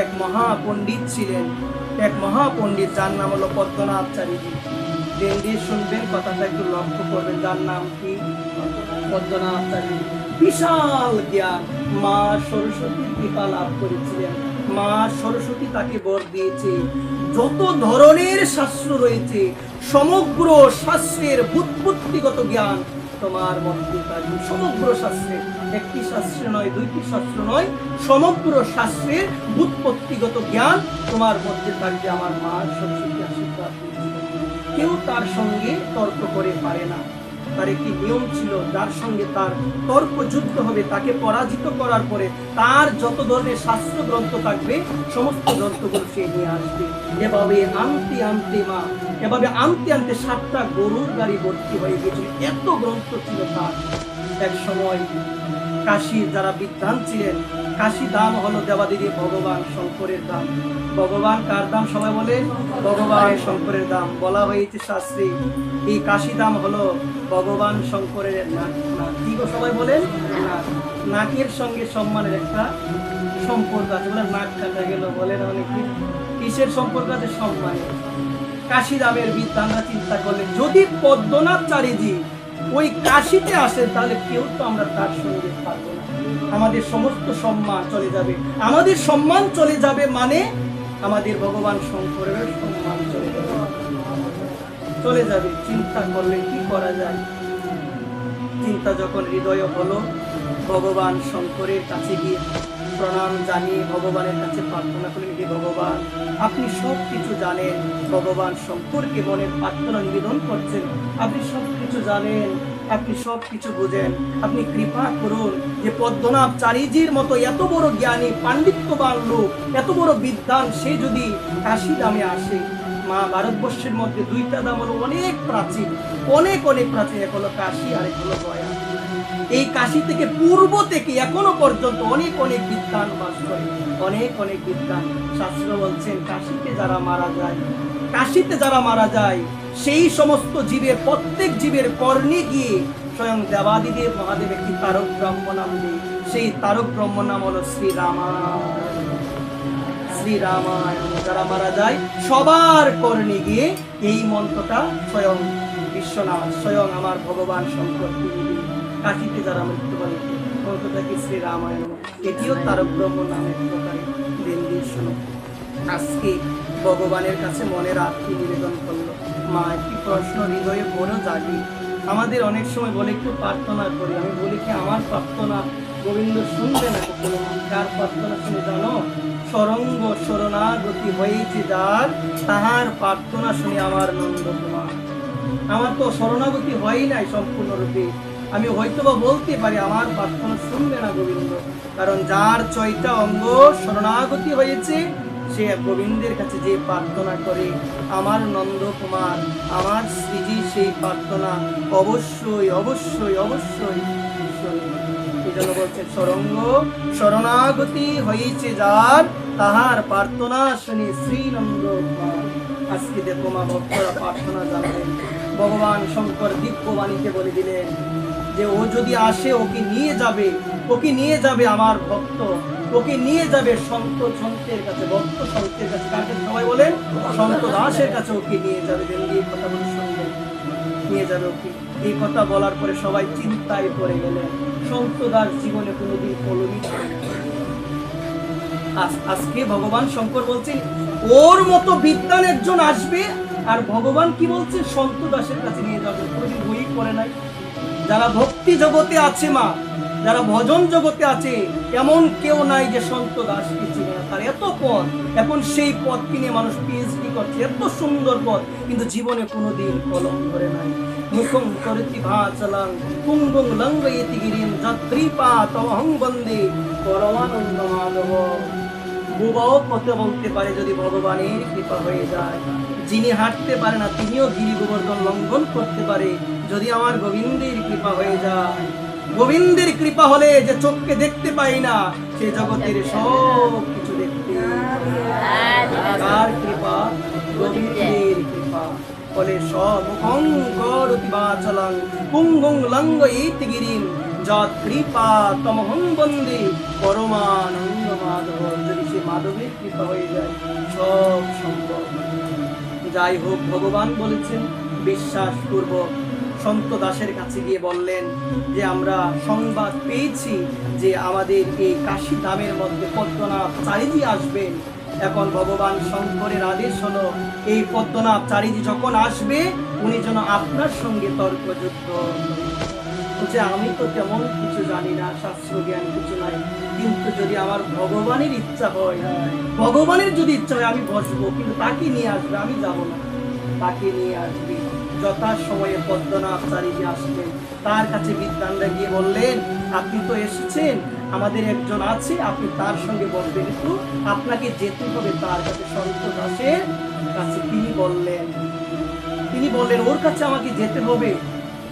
এক মহাপণ্ডিত ছিলেন, এক মহাপণ্ডিত, যার নাম হলো পদ্মনাথ চারিজি। ধ্যান দিয়ে শুনবেন, কথাটা একটু লক্ষ্য করবেন। যার নাম কি? পদ্মনাথ চারিজি। বিশাল জ্ঞান, মা সরস্বতীর কৃপা লাভ করেছিলেন। মা সরস্বতী তাকে বর দিয়েছে। যত ধরনের শাস্ত্র রয়েছে, সমগ্র শাস্ত্রের ব্যুৎপত্তিগত জ্ঞান তোমার মধ্যে থাকবে। সমগ্র শাস্ত্রের, একটি শাস্ত্র নয়, দুইটি শাস্ত্র নয়, সমগ্র শাস্ত্রের ব্যুৎপত্তিগত জ্ঞান তোমার মধ্যে থাকবে। আমার মা সরস্বতী আশীর্বাদ দিয়েছিলেন। কেউ তার সঙ্গে তর্ক করে পারে না। তার একটি নিয়ম ছিল, যার সঙ্গে তার তর্ক যুদ্ধ হবে, তাকে পরাজিত করার পরে তার যত ধরনের শাস্ত্র গ্রন্থ থাকবে সমস্ত গ্রন্থগুলো সে নিয়ে আসবে। এভাবে আনতে আনতে মা, এভাবে আনতে আনতে 7টা গরুর গাড়ি ভর্তি হয়ে গেছিল, এত গ্রন্থ ছিল তার। এক সময় কাশীর যারা বিদ্বান ছিলেন, কাশী দাম হলো দেবাদিদেব ভগবান শঙ্করের দাম। ভগবান কার দাম? সবাই বলেন, ভগবান শঙ্করের দাম। বলা হয়েছে শাস্ত্রে, এই কাশী দাম হলো ভগবান শঙ্করের নাক। কি গো সবাই বলেন? নাক। নাকের সঙ্গে সম্মানের একটা সম্পর্ক আছে। বলে নাক কাটা গেল, বলেন অনেকে। কিসের সম্পর্ক আছে? সম্মানের। কাশী দামের বিদ্বানরা চিন্তা করলেন, যদি পদ্মনাথ চারিজি ওই কাশীতে আসেন, তাহলে কেউ তো আমরা তার সঙ্গে পারবো না। আমাদের সমস্ত সম্মান চলে যাবে। আমাদের সম্মান চলে যাবে মানে আমাদের ভগবান শঙ্করের সম্মান চলে যাবে, চলে যাবে। চিন্তা করলেন কি করা যায়। চিন্তা যখন হৃদয়ে হলো, ভগবান শঙ্করের কাছে গিয়ে প্রণাম জানিয়ে ভগবানের কাছে প্রার্থনা করলেন, হে ভগবান, আপনি সব কিছু জানেন। ভগবান শঙ্করকে মনের প্রার্থনা নিবেদন করছেন, আপনি সব কিছু জানেন, আপনি সব কিছু বুঝেন, আপনি কৃপা করুন যে পদ্মনাথ চারিজির মতো এত বড় জ্ঞানী পাণ্ডিত্যবান লোক, এত বড় বিদ্বান, সে যদি কাশী ধামে আসে। মা, ভারতবর্ষের মধ্যে 2টা ধাম হলো অনেক প্রাচীন, অনেক অনেক প্রাচীন। এক হলো কাশী আর এক হলো গয়া। এই কাশী থেকে পূর্ব থেকে এখনো পর্যন্ত অনেক অনেক বিদ্বান বাস করে, অনেক অনেক বিদ্বান। শাস্ত্র বলছেন, কাশীতে যারা মারা যায়, কাশীতে যারা মারা যায়, সেই সমস্ত জীবের, প্রত্যেক জীবের কর্ণে গিয়ে স্বয়ং দেবাদিদেব মহাদেব একটি তারক ব্রহ্ম নাম দেয়। সেই তারক ব্রহ্ম নাম হলো শ্রীরামায়ণ। শ্রীরামায়ণ। যারা মারা যায় সবার কর্ণে গিয়ে এই মন্ত্রটা স্বয়ং বিশ্বনাথ, স্বয়ং আমার ভগবান শঙ্কর কাশীতে যারা মৃত্যুবরণ করে, মন্ত্রটা কি? শ্রীরামায়ণ। এটিও তারক ব্রহ্ম নামের প্রকারে দেন দিয়ে শোনো। আজকে ভগবানের কাছে মনের আরতি নিবেদন করলো। মা, একটি প্রশ্ন হৃদয়ে বড় জাগি। আমাদের অনেক সময় বলে একটু প্রার্থনা করি, আমি বলি কি আমার প্রার্থনা গোবিন্দ শুনবে না কখনো। কার প্রার্থনা শুনে জানো? সরঙ্গ শরণাগতি হয়েছে যার, তাহার প্রার্থনা শুনে আমার নন্দ কুমার। আমার তো শরণাগতি হয় নাই সম্পূর্ণরূপে, আমি হয়তো বা বলতে পারি আমার প্রার্থনা শুনবে না গোবিন্দ, কারণ যার 6টা অঙ্গ শরণাগতি হয়েছে, সে গোবিন্দের কাছে যে প্রার্থনা করে, আমার নন্দ কুমার, আমার শ্রীজি সেই প্রার্থনা অবশ্যই অবশ্যই অবশ্যই এই জন্য বলছে, সরঙ্গ শরণাগতি হয়েছে যার, তাহার প্রার্থনা শুনে শ্রীনন্দ কুমার। আজকে দেখো মা, ভক্তরা প্রার্থনা জানবেন। ভগবান শঙ্কর দিব্যবাণীতে বলে দিলেন যে ও যদি আসে, ওকে নিয়ে যাবে, ওকে নিয়ে যাবে আমার ভক্ত, ওকে নিয়ে যাবে সন্ত সন্তের কাছে, ভক্ত সন্তের কাছে। কাকে? সবাই বলেন, সন্ত দাসের কাছে ওকে নিয়ে যাবে। এই কথা বলে শুনলেন, নিয়ে যাবে ওকে। এই কথা বলার পরে সবাই চিন্তায় পড়ে গেলেন। সন্ত দাস জীবনে কোনোদিন কলমি ছিল না। আজকে ভগবান শঙ্কর বলছেন ওর মতো বিদ্বান একজন আসবে, আর ভগবান কি বলছে? সন্ত দাসের কাছে নিয়ে যাবে। কোনোদিন বই পড়ে নাই। যারা ভক্তি জগতে আছে মা, যারা ভজন জগতে আছে, এমন কেউ নাই যে সন্ত দাসকে চিনে না। তার এত পদ, এখন সেই পদ কিনে মানুষ পিএইচডি করছে, এত সুন্দর পদ, কিন্তু জীবনে কোনোদিন কলম ধরে নাই। মুখং করতি ভাচলাং কুঙ্গং লঙ্গয়তি গিরিম যত্রিপা তমহং বন্দে পরমানন্দ মাধব। বুবাও কথা বলতে পারে যদি ভগবানের কৃপা হয়ে যায়। যিনি হাঁটতে পারে না, তিনিও গিরি গোবর্ধন লঙ্ঘন করতে পারে যদি আমার গোবিন্দের কৃপা হয়ে যায়। গোবিন্দের কৃপা হলে যে চোখকে দেখতে পাই না, সে জগতের সব কিছু দেখতে। কার কৃপা? গোবিন্দের কৃপা। বলে সব মুখং করতি বাচলং পুঙ্গং লঙ্ঘয়তি গিরিম যৎ কৃপা তমহং বন্দে পরমানন্দ মাধব। যদি সে মাধবের কৃপা হয়ে যায় সব সম্ভব। যাই হোক, ভগবান বলেছেন বিশ্বাসপূর্বক সন্ত দাসের কাছে গিয়ে বললেন যে আমরা সংবাদ পেয়েছি যে আমাদের এই কাশী ধামের মধ্যে পদ্মনাভ চারিজি আসবেন। এখন ভগবান শঙ্করের আদেশ হলো এই পদ্মনাভ চারিজি যখন আসবে উনি যেন আপনার সঙ্গে তর্কযুদ্ধ বলছে। আমি তো তেমন কিছু জানি না, শাস্ত্র জ্ঞান কিছু নাই, কিন্তু যদি আমার ভগবানের ইচ্ছা হয়, ভগবানের যদি ইচ্ছা হয় আমি বসবো, কিন্তু তাকে নিয়ে আসবে, আমি যাব না, তাকে নিয়ে আসবে। যথা সময়ে পদ্মনাভ চারিজি আসলেন, তার কাছে বিদ্বানরা গিয়ে বললেন আপনি তো এসেছেন, আমাদের একজন আছে, আপনি তার সঙ্গে বলবেন, একটু আপনাকে যেতে হবে তার কাছে, সন্ত দাসের কাছে। তিনি বললেন ওর কাছে আমাকে যেতে হবে,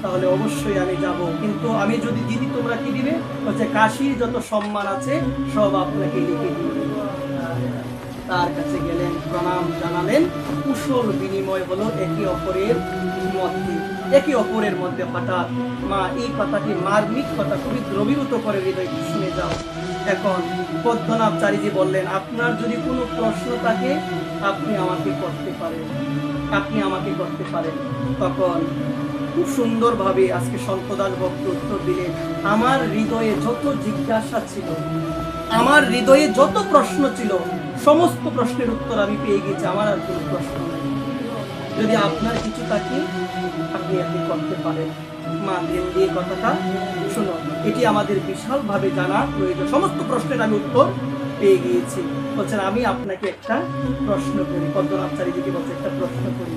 তাহলে অবশ্যই আমি যাব, কিন্তু আমি যদি দিদি তোমরা কি দিবে? বলছে কাশীর যত সম্মান আছে সব আপনাকে লিখে দিবে। তার কাছে গেলেন, প্রণাম জানালেন, কুশল বিনিময় হলো একে অপরের মধ্যে। হঠাৎ মা এই কথাটি মার্মিক কথা, খুবই দ্রবীভূত করে হৃদয়, শুনে যাও। এখন পদ্মনাভ চারিজি বললেন আপনার যদি কোনো প্রশ্ন থাকে আপনি আমাকে করতে পারেন। তখন খুব সুন্দরভাবে আজকে সন্তদাস ভক্ত উত্তর দিলেন, আমার হৃদয়ে যত জিজ্ঞাসা ছিল, আমার হৃদয়ে যত প্রশ্ন ছিল, সমস্ত প্রশ্নের উত্তর আমি পেয়ে গেছি, আমার আর কোনো প্রশ্ন নেই। যদি আপনার কিছু থাকে আপনি করতে পারেন। মা ধ্যান দিয়ে কথাটা শোনো, এটি আমাদের বিশালভাবে জানা প্রয়োজন। সমস্ত প্রশ্নের আমি উত্তর পেয়ে গিয়েছি। বলছেন আমি আপনাকে একটা প্রশ্ন করি। পদ্মনাভ চারিদিকে বলছে একটা প্রশ্ন করি।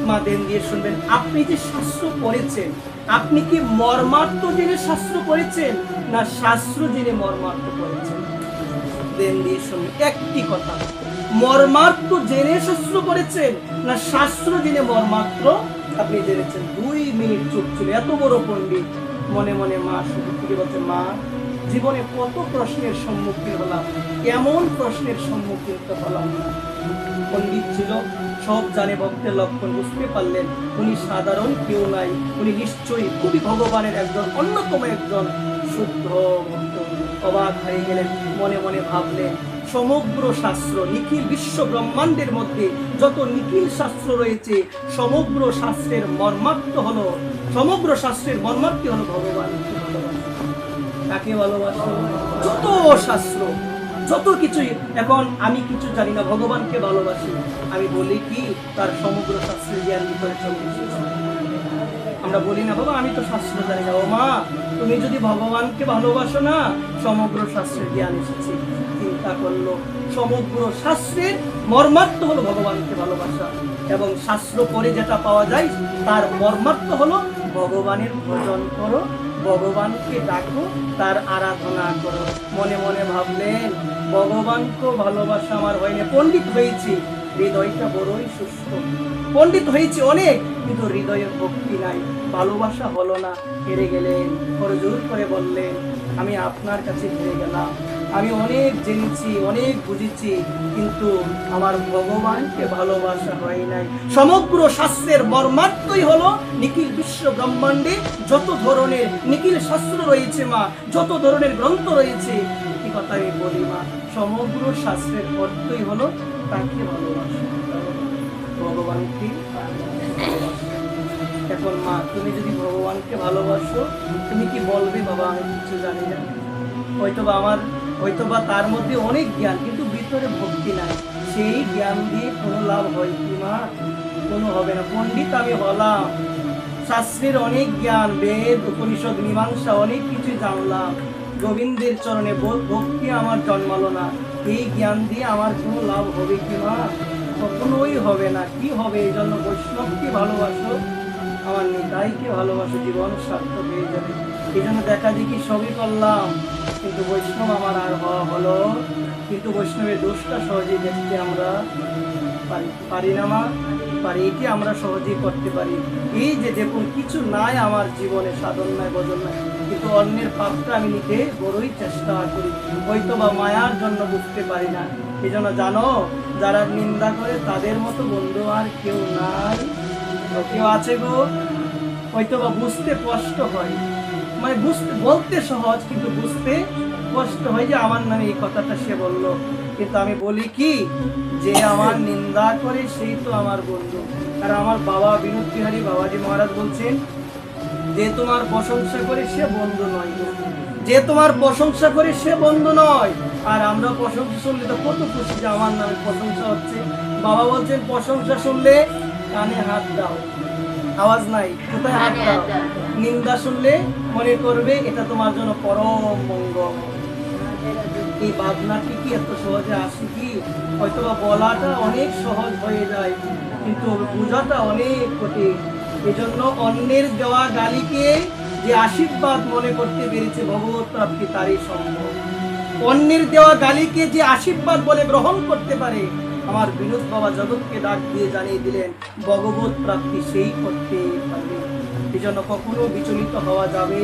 মা ধ্যান দিয়ে শুনবেন। আপনি যে শাস্ত্র পড়েছেন, আপনি কি মর্মার্থ জেনে শাস্ত্র পড়েছেন না শাস্ত্র জেনে মর্মার্থ পড়েছেন? ধ্যান দিয়ে শুনবেন একটি কথা, মর্মার্থ জেনে শাস্ত্র পড়েছেন না শাস্ত্র জেনে মর্মার্থ আপনি জেনেছেন? 2 মিনিট চুপ ছিল, এত বড় পণ্ডিত। মনে মনে মা শুধু থেকে বলছে মা জীবনে কত প্রশ্নের সম্মুখীন হলাম, এমন প্রশ্নের সম্মুখীন তো হলাম না। পণ্ডিত ছিল, সব জানে, ভক্তের লক্ষণ বুঝতে পারলেন উনি সাধারণ কেউ নাই, উনি নিশ্চয়ই খুবই ভগবানের একজন অন্যতম একজন শুদ্ধ ভক্ত। অবাক হয়ে গেলেন, মনে মনে ভাবলেন সমগ্র শাস্ত্র, নিখিল বিশ্ব ব্রহ্মাণ্ডের মধ্যে যত নিখিল শাস্ত্র রয়েছে, সমগ্র শাস্ত্রের মর্মার্থ হলো ভগবানকে ভালোবাসা। কাকে ভালোবাসা? যত শাস্ত্র, যত কিছুই। এখন আমি কিছু জানি না, ভগবানকে ভালোবাসি, আমি বলি কি তার সমগ্র শাস্ত্রের জ্ঞান ভিতরে চলে এসেছে। আমরা বলি না বাবা আমি তো শাস্ত্র জানি না। ও মা, তুমি যদি ভগবানকে ভালোবাসো না, সমগ্র শাস্ত্রের জ্ঞান এসেছে। চিন্তা করলো, সমগ্র শাস্ত্রের মর্মার্থ হলো ভগবানকে ভালোবাসা, এবং শাস্ত্র পড়ে যেটা পাওয়া যায় তার মর্মার্থ হলো ভগবানের ভজন করো, ভগবানকে ডাকো, তার আরাধনা করো। মনে মনে ভাবলেন ভগবানকে ভালোবাসা আমার হয়নি, পণ্ডিত হয়েছি, হৃদয়টা বড়ই শুষ্ক, পণ্ডিত হয়েছে অনেক, কিন্তু হৃদয়ে ভক্তি নাই, ভালোবাসা হলো না। হেরে গেলেন, জোর করে বললেন আমি আপনার কাছে হেরে গেলাম, আমি অনেক জেনেছি, অনেক বুঝেছি, কিন্তু আমার ভগবানকে ভালোবাসা হয় নাই। সমগ্র শাস্ত্রের মর্মার্থই হলো নিখিল বিশ্ব ব্রহ্মাণ্ডে যত ধরনের নিখিল শাস্ত্র রয়েছে মা, যত ধরনের গ্রন্থ রয়েছে, এই কথা আমি বলি মা, সমগ্র শাস্ত্রের অর্থই হলো তাকে ভালোবাসা, ভগবানকে ভালোবাসা। এখন মা তুমি যদি ভগবানকে ভালোবাসো, তুমি কি বলবে বাবা আমি কিছু জানি না, হয়তোবা তার মধ্যে অনেক জ্ঞান কিন্তু ভিতরে ভক্তি নাই, সেই জ্ঞান দিয়ে কোনো লাভ হয় কি মা? কোনো হবে না। পণ্ডিত আমি হলাম, শাস্ত্রের অনেক জ্ঞান, বেদ উপনিষদ মীমাংসা অনেক কিছু জানলাম, গোবিন্দের চরণে ভক্তি আমার জন্মালো না, এই জ্ঞান দিয়ে আমার কোনো লাভ হবে কি মা? কখনোই হবে না। কি হবে? এই জন্য বৈষ্ণবকে ভালোবাসো, আমার নিতাইকে ভালোবাসো, জীবন সার্থক হয়ে যাবে। এই জন্য দেখা দেখি সবই করলাম, কিন্তু বৈষ্ণব আমার আর হওয়া হলো, কিন্তু বৈষ্ণবের দোষটা সহজেই দেখতে আমরা পারি না মা, পারি, এটি আমরা সহজেই করতে পারি। এই যে দেখুন কিছু নাই আমার জীবনে, সাধন নাই, ভজন নাই, কিন্তু অন্যের পাপটা আমি নিতে বড়ই চেষ্টা করি, হয়তো বা মায়ার জন্য বুঝতে পারি না। এই জন্য জানো যারা নিন্দা করে তাদের মতো বন্ধু আর কেউ নাই, কেউ আছে গো, হয়তো বা বুঝতে কষ্ট হয়। মানে বুঝতে বলতে সহজ কিন্তু বুঝতে কষ্ট হয় যে আমার নামে এই কথাটা সে বলল। কিন্তু আমি বলি কি, যে আমার নিন্দা করে সেই তো আমার বন্ধু। আর আমার বাবা বিনোদ বিহারী বাবাজি মহারাজ বলছেন, যে তোমার প্রশংসা করে সে বন্ধু নয়, যে তোমার প্রশংসা করে সে বন্ধু নয়। আর আমরা প্রশংসা শুনলে তো কত খুশি যে আমার নামে প্রশংসা হচ্ছে। বাবা বলছেন প্রশংসা শুনলে কানে হাত দাও, আওয়াজ নাই, কোথায় হাত দাও। নিন্দা শুনলে মনে করবে এটা তোমার জন্য পরম মঙ্গল। এই ভাবনাটি কি এত সহজে আসে কি? হয়তো বলাটা অনেক সহজ হয়ে যায় কিন্তু বোঝাটা অনেক কঠিন। এই জন্য অন্যের দেওয়া গালিকে যে আশীর্বাদ মনে করতে পেরেছে ভগবত প্রাপ্তি তারই সম্ভব। অন্যের দেওয়া গালিকে যে আশীর্বাদ বলে গ্রহণ করতে পারে, আমার বিনোদ বাবা জগৎকে ডাক দিয়ে জানিয়ে দিলেন ভগবত প্রাপ্তি সেই করতে পারবে। এই জন্য কখনো বিচলিত হওয়া যাবে